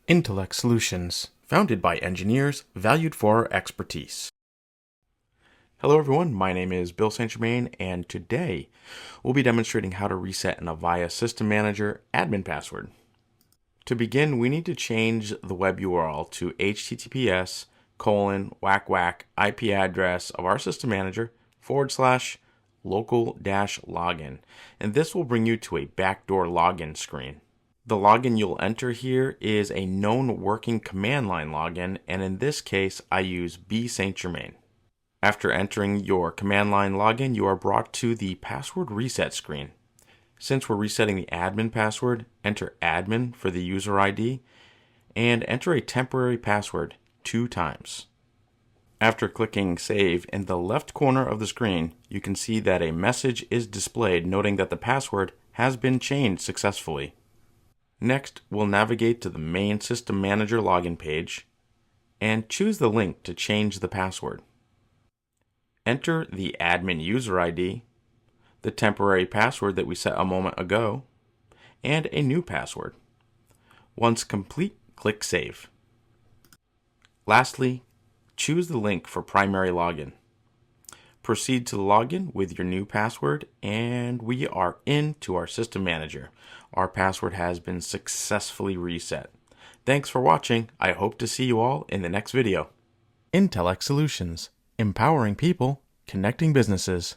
intlx Solutions, founded by engineers valued for our expertise. Hello everyone, my name is Bill St. Germain, and today we'll be demonstrating how to reset an Avaya System Manager admin password. To begin, we need to change the web URL to https://IP address of our system manager /local-login, and this will bring you to a backdoor login screen. The login you'll enter here is a known working command line login, and in this case, I use B. St. Germain. After entering your command line login, you are brought to the password reset screen. Since we're resetting the admin password, enter admin for the user ID, and enter a temporary password 2 times. After clicking Save, in the left corner of the screen, you can see that a message is displayed noting that the password has been changed successfully. Next, we'll navigate to the main System Manager login page and choose the link to change the password. Enter the admin user ID, the temporary password that we set a moment ago, and a new password. Once complete, click Save. Lastly, choose the link for primary login. Proceed to the login with your new password, and we are into our System Manager. Our password has been successfully reset. Thanks for watching. I hope to see you all in the next video. intlx Solutions, empowering people, connecting businesses.